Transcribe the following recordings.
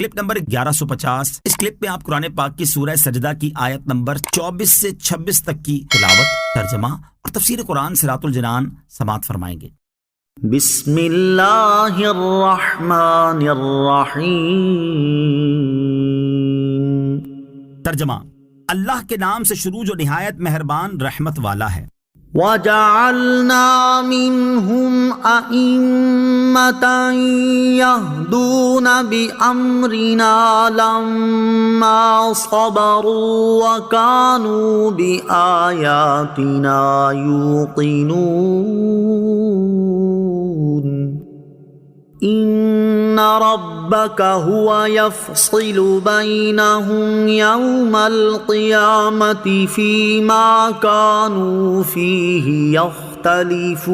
Clip number 1150۔ اس clip میں آپ قرآن پاک کی سورہ سجدہ کی آیت نمبر 24 سے 26 تک کی تلاوت، ترجمہ اور تفسیر قرآن صراط الجنان سماعت فرمائیں گے۔ بسم اللہ الرحمن الرحیم۔ ترجمہ: اللہ کے نام سے شروع جو نہایت مہربان رحمت والا ہے۔ وَجَعَلْنَا مِنْهُمْ أَئِمَّةً يَهْدُونَ بِأَمْرِنَا لَمَّا صَبَرُوا وَكَانُوا بِآيَاتِنَا يُوقِنُونَ۔ إِنَّ رَبَّكَ هُوَ يَفْصِلُ بَيْنَهُمْ يَوْمَ الْقِيَامَةِ فِيمَا كَانُوا فِيهِ يَخْتَلِفُونَ۔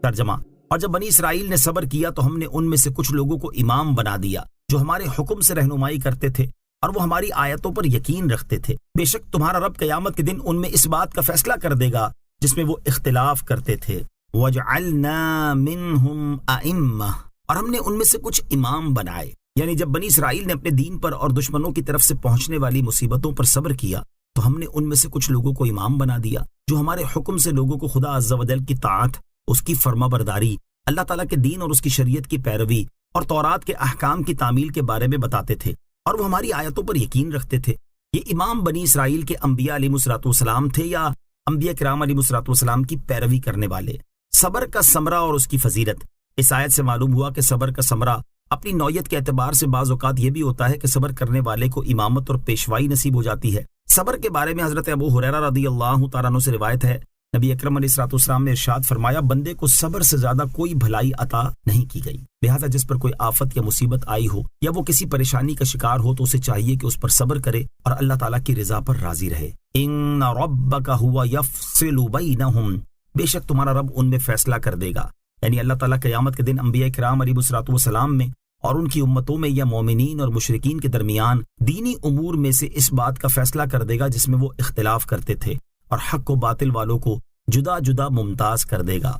ترجمہ: اور جب بنی اسرائیل نے صبر کیا تو ہم نے ان میں سے کچھ لوگوں کو امام بنا دیا جو ہمارے حکم سے رہنمائی کرتے تھے اور وہ ہماری آیتوں پر یقین رکھتے تھے۔ بے شک تمہارا رب قیامت کے دن ان میں اس بات کا فیصلہ کر دے گا جس میں وہ اختلاف کرتے تھے۔ وَجَعَلْنَا مِنْهُمْ أَئِمَّةً، اور ہم نے ان میں سے کچھ امام بنائے۔ یعنی جب بنی اسرائیل نے اپنے دین پر اور دشمنوں کی طرف سے پہنچنے والی مصیبتوں پر صبر کیا تو ہم نے ان میں سے کچھ لوگوں کو امام بنا دیا جو ہمارے حکم سے لوگوں کو خدا عز و جل کی طاعت، اس کی فرما برداری، اللہ تعالیٰ کے دین اور اس کی شریعت کی پیروی اور تورات کے احکام کی تعمیل کے بارے میں بتاتے تھے، اور وہ ہماری آیتوں پر یقین رکھتے تھے۔ یہ امام بنی اسرائیل کے انبیاء علیہ السلام تھے یا انبیاء کرام علیہ السلام کی پیروی کرنے والے۔ صبر کا ثمرہ اور اس کی فضیلت۔ اس آیت سے معلوم ہوا کہ صبر کا ثمرہ اپنی نوعیت کے اعتبار سے بعض اوقات یہ بھی ہوتا ہے کہ صبر کرنے والے کو امامت اور پیشوائی نصیب ہو جاتی ہے۔ صبر کے بارے میں حضرت ابو ہریرہ رضی اللہ تعالیٰ عنہ سے روایت ہے، نبی اکرم علیہ السلام نے ارشاد فرمایا، بندے کو صبر سے زیادہ کوئی بھلائی عطا نہیں کی گئی، لہذا جس پر کوئی آفت یا مصیبت آئی ہو یا وہ کسی پریشانی کا شکار ہو تو اسے چاہیے کہ اس پر صبر کرے اور اللہ تعالیٰ کی رضا پر راضی رہے۔ ان ربک هو یفصل بینہم، بے شک تمہارا رب ان میں فیصلہ کر دے گا، یعنی اللہ تعالیٰ قیامت کے دن انبیاء کرام علیہ السلام میں اور ان کی امتوں میں یا مومنین اور مشرکین کے درمیان دینی امور میں سے اس بات کا فیصلہ کر دے گا جس میں وہ اختلاف کرتے تھے، اور حق و باطل والوں کو جدا جدا ممتاز کر دے گا۔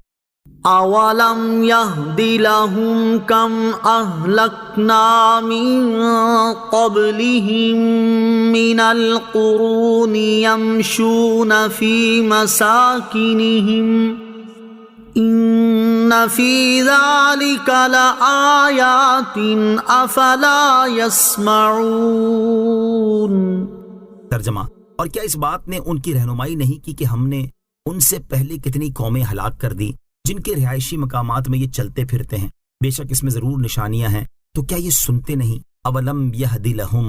اولم یہد لہم کم اہلکنا من قبلہم من القرون یمشون فی مساکنہم ان فی ذلک لآیات افلا یسمعون۔ ترجمہ: اور کیا اس بات نے ان کی رہنمائی نہیں کی کہ ہم نے ان سے پہلے کتنی قومیں ہلاک کر دی جن کے رہائشی مقامات میں یہ چلتے پھرتے ہیں، بے شک اس میں ضرور نشانیاں ہیں، تو کیا یہ سنتے نہیں؟ اولم یہد لہم،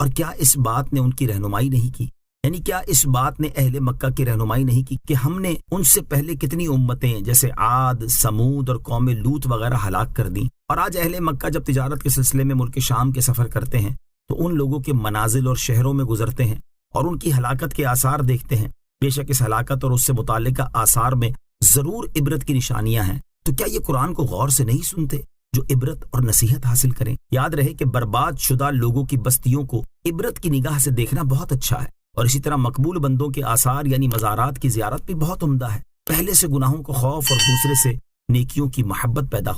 اور کیا اس بات نے ان کی رہنمائی نہیں کی، یعنی کیا اس بات نے اہل مکہ کی رہنمائی نہیں کی کہ ہم نے ان سے پہلے کتنی امتیں جیسے عاد، سمود اور قوم لوط وغیرہ ہلاک کر دیں، اور آج اہل مکہ جب تجارت کے سلسلے میں ملک شام کے سفر کرتے ہیں تو ان لوگوں کے منازل اور شہروں میں گزرتے ہیں اور ان کی ہلاکت کے آثار دیکھتے ہیں۔ بے شک اس ہلاکت اور اس سے متعلقہ آثار میں ضرور عبرت کی نشانیاں ہیں، تو کیا یہ قرآن کو غور سے نہیں سنتے جو عبرت اور نصیحت حاصل کریں؟ یاد رہے کہ برباد شدہ لوگوں کی بستیوں کو عبرت کی نگاہ سے دیکھنا بہت اچھا ہے، اور اسی طرح مقبول بندوں کے آثار یعنی مزارات کی زیارت بھی بہت عمدہ ہے۔ پہلے سے گناہوں کو خوف اور دوسرے سے نیکیوں کی محبت پیدا